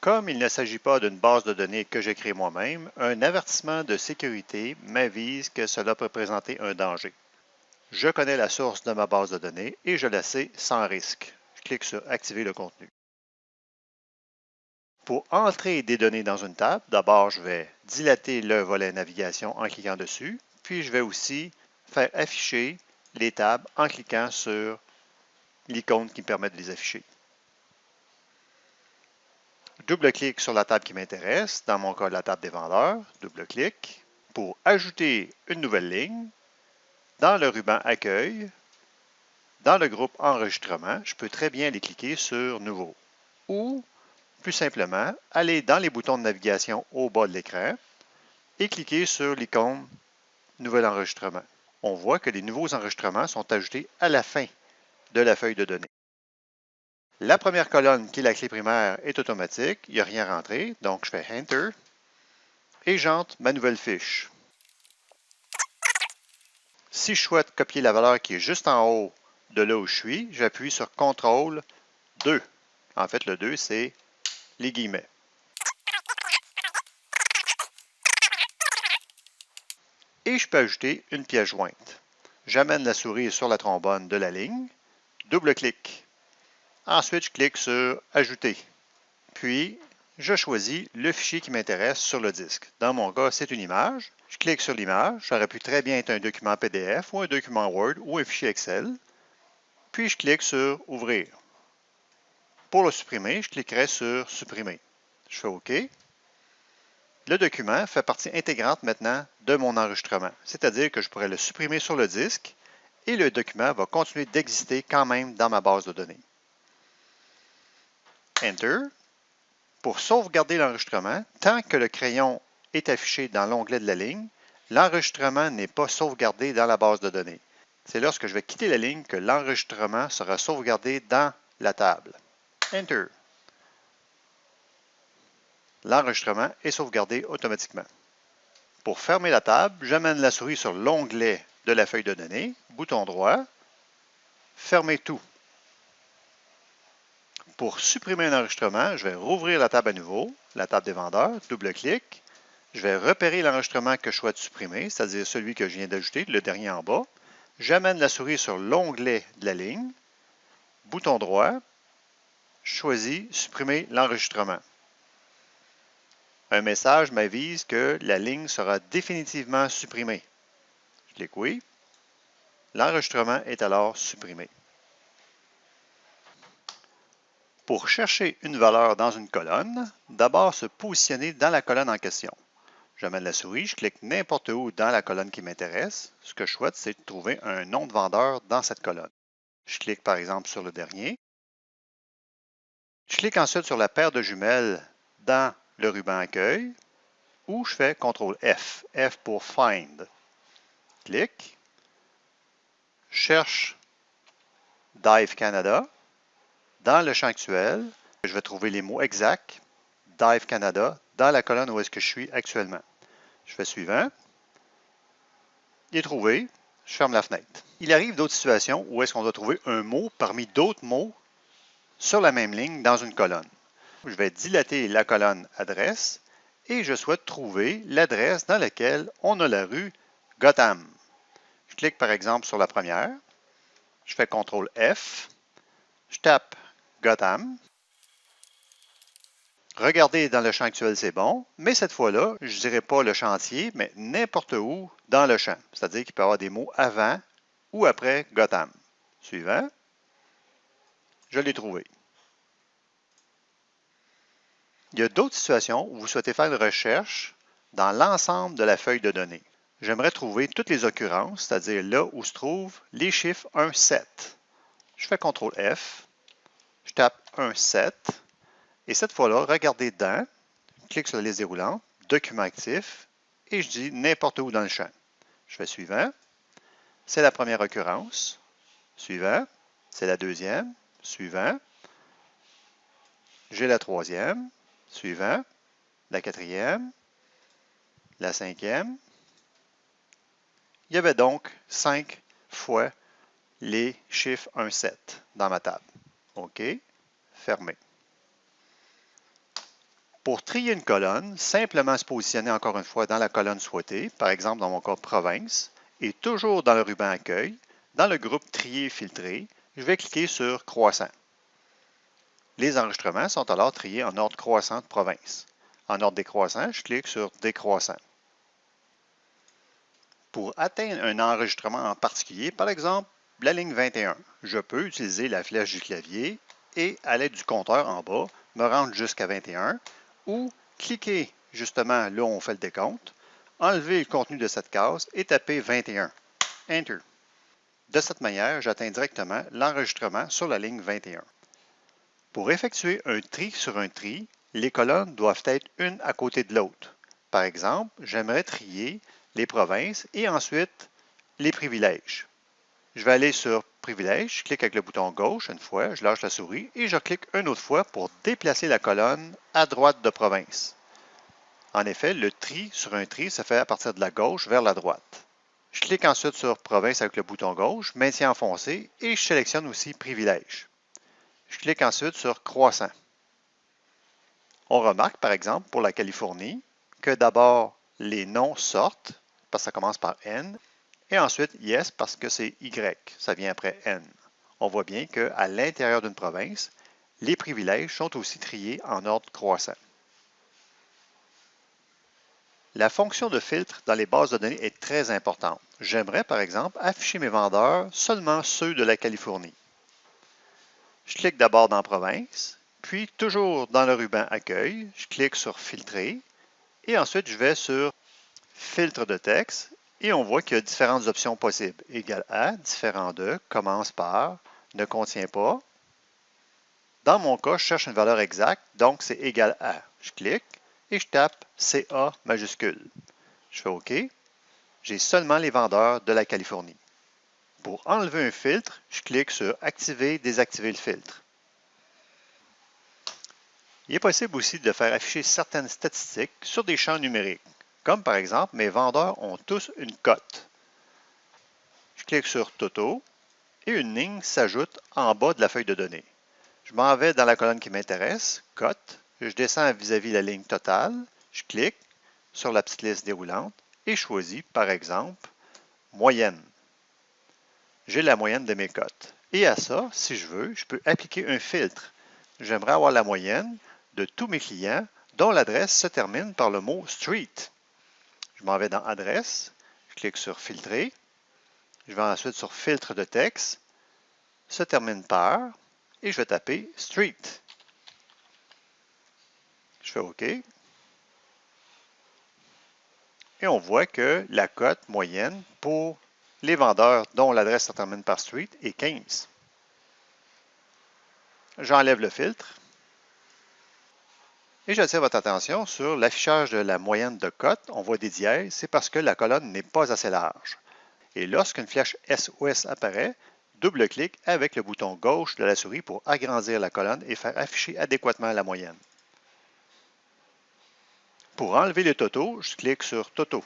Comme il ne s'agit pas d'une base de données que j'ai créée moi-même, un avertissement de sécurité m'avise que cela peut présenter un danger. Je connais la source de ma base de données et je la sais sans risque. Je clique sur Activer le contenu. Pour entrer des données dans une table, d'abord je vais dilater le volet navigation en cliquant dessus, puis je vais aussi faire afficher les tables en cliquant sur l'icône qui permet de les afficher. Double-clic sur la table qui m'intéresse, dans mon cas la table des vendeurs, double-clic. Pour ajouter une nouvelle ligne, dans le ruban Accueil, dans le groupe Enregistrement, je peux très bien aller cliquer sur Nouveau. Ou, plus simplement, aller dans les boutons de navigation au bas de l'écran et cliquer sur l'icône Nouvel enregistrement. On voit que les nouveaux enregistrements sont ajoutés à la fin de la feuille de données. La première colonne, qui est la clé primaire, est automatique. Il n'y a rien rentré, donc je fais Enter et j'entre ma nouvelle fiche. Si je souhaite copier la valeur qui est juste en haut de là où je suis, j'appuie sur CTRL 2. En fait, le 2, c'est les guillemets. Et je peux ajouter une pièce jointe. J'amène la souris sur la trombone de la ligne, double-clic. Ensuite, je clique sur Ajouter. Puis, je choisis le fichier qui m'intéresse sur le disque. Dans mon cas, c'est une image. Je clique sur l'image. Ça aurait pu très bien être un document PDF ou un document Word ou un fichier Excel. Puis, je clique sur Ouvrir. Pour le supprimer, je cliquerai sur Supprimer. Je fais OK. Le document fait partie intégrante maintenant de mon enregistrement, c'est-à-dire que je pourrais le supprimer sur le disque et le document va continuer d'exister quand même dans ma base de données. Enter. Pour sauvegarder l'enregistrement, tant que le crayon est affiché dans l'onglet de la ligne, l'enregistrement n'est pas sauvegardé dans la base de données. C'est lorsque je vais quitter la ligne que l'enregistrement sera sauvegardé dans la table. Enter. L'enregistrement est sauvegardé automatiquement. Pour fermer la table, j'amène la souris sur l'onglet de la feuille de données, bouton droit, fermer tout. Pour supprimer un enregistrement, je vais rouvrir la table à nouveau, la table des vendeurs, double-clic. Je vais repérer l'enregistrement que je souhaite supprimer, c'est-à-dire celui que je viens d'ajouter, le dernier en bas. J'amène la souris sur l'onglet de la ligne, bouton droit, je choisis Supprimer l'enregistrement. Un message m'avise que la ligne sera définitivement supprimée. Je clique Oui. L'enregistrement est alors supprimé. Pour chercher une valeur dans une colonne, d'abord se positionner dans la colonne en question. J'amène la souris, je clique n'importe où dans la colonne qui m'intéresse. Ce que je souhaite, c'est de trouver un nom de vendeur dans cette colonne. Je clique par exemple sur le dernier. Je clique ensuite sur la paire de jumelles dans le ruban Accueil ou je fais CTRL F, F pour Find. Clique. Je cherche Dive Canada. Dans le champ actuel, je vais trouver les mots exacts Dive Canada dans la colonne où est-ce que je suis actuellement. Je fais suivant. Il est trouvé. Je ferme la fenêtre. Il arrive d'autres situations où est-ce qu'on doit trouver un mot parmi d'autres mots sur la même ligne dans une colonne. Je vais dilater la colonne adresse et je souhaite trouver l'adresse dans laquelle on a la rue Gotham. Je clique par exemple sur la première. Je fais CTRL F. Je tape Gotham. Regardez dans le champ actuel, c'est bon, mais cette fois-là, je ne dirais pas le champ entier, mais n'importe où dans le champ. C'est-à-dire qu'il peut y avoir des mots avant ou après Gotham. Suivant. Je l'ai trouvé. Il y a d'autres situations où vous souhaitez faire une recherche dans l'ensemble de la feuille de données. J'aimerais trouver toutes les occurrences, c'est-à-dire là où se trouvent les chiffres 1, 7. Je fais CTRL F, je tape 1, 7, et cette fois-là, regardez dedans, je clique sur la liste déroulante, document actif, et je dis n'importe où dans le champ. Je fais suivant, c'est la première occurrence, suivant, c'est la deuxième, suivant, j'ai la troisième, suivant, la quatrième, la cinquième. Il y avait donc 5 fois les chiffres 1, 7 dans ma table. OK, fermé. Pour trier une colonne, simplement se positionner encore une fois dans la colonne souhaitée, par exemple dans mon cas province, et toujours dans le ruban accueil, dans le groupe trier-filtrer, je vais cliquer sur croissant. Les enregistrements sont alors triés en ordre croissant de province. En ordre décroissant, je clique sur décroissant. Pour atteindre un enregistrement en particulier, par exemple la ligne 21, je peux utiliser la flèche du clavier et à l'aide du compteur en bas, me rendre jusqu'à 21 ou cliquer justement là où on fait le décompte, enlever le contenu de cette case et taper 21. Enter. De cette manière, j'atteins directement l'enregistrement sur la ligne 21. Pour effectuer un tri sur un tri, les colonnes doivent être une à côté de l'autre. Par exemple, j'aimerais trier les provinces et ensuite les privilèges. Je vais aller sur Privilèges, je clique avec le bouton gauche une fois, je lâche la souris et je clique une autre fois pour déplacer la colonne à droite de province. En effet, le tri sur un tri se fait à partir de la gauche vers la droite. Je clique ensuite sur Province avec le bouton gauche, Maintien enfoncé et je sélectionne aussi Privilèges. Je clique ensuite sur Croissant. On remarque par exemple pour la Californie que d'abord les noms sortent parce que ça commence par N et ensuite Yes parce que c'est Y, ça vient après N. On voit bien qu'à l'intérieur d'une province, les privilèges sont aussi triés en ordre croissant. La fonction de filtre dans les bases de données est très importante. J'aimerais par exemple afficher mes vendeurs seulement ceux de la Californie. Je clique d'abord dans Province, puis toujours dans le ruban Accueil, je clique sur Filtrer et ensuite je vais sur Filtre de texte et on voit qu'il y a différentes options possibles. Égal à, différent de, commence par, ne contient pas. Dans mon cas, je cherche une valeur exacte, donc c'est égal à. Je clique et je tape CA majuscule. Je fais OK. J'ai seulement les vendeurs de la Californie. Pour enlever un filtre, je clique sur Activer, désactiver le filtre. Il est possible aussi de faire afficher certaines statistiques sur des champs numériques, comme par exemple mes vendeurs ont tous une cote. Je clique sur Toto et une ligne s'ajoute en bas de la feuille de données. Je m'en vais dans la colonne qui m'intéresse, cote, je descends vis-à-vis la ligne totale, je clique sur la petite liste déroulante et je choisis par exemple moyenne. J'ai la moyenne de mes cotes. Et à ça, si je veux, je peux appliquer un filtre. J'aimerais avoir la moyenne de tous mes clients dont l'adresse se termine par le mot street. Je m'en vais dans Adresse, je clique sur Filtrer, je vais ensuite sur Filtre de texte, se termine par, et je vais taper Street. Je fais OK. Et on voit que la cote moyenne pour les vendeurs dont l'adresse se termine par Street est 15. J'enlève le filtre. Et j'attire votre attention sur l'affichage de la moyenne de cote. On voit des dièses, c'est parce que la colonne n'est pas assez large. Et lorsqu'une flèche SOS apparaît, double-clique avec le bouton gauche de la souris pour agrandir la colonne et faire afficher adéquatement la moyenne. Pour enlever le Toto, je clique sur Toto.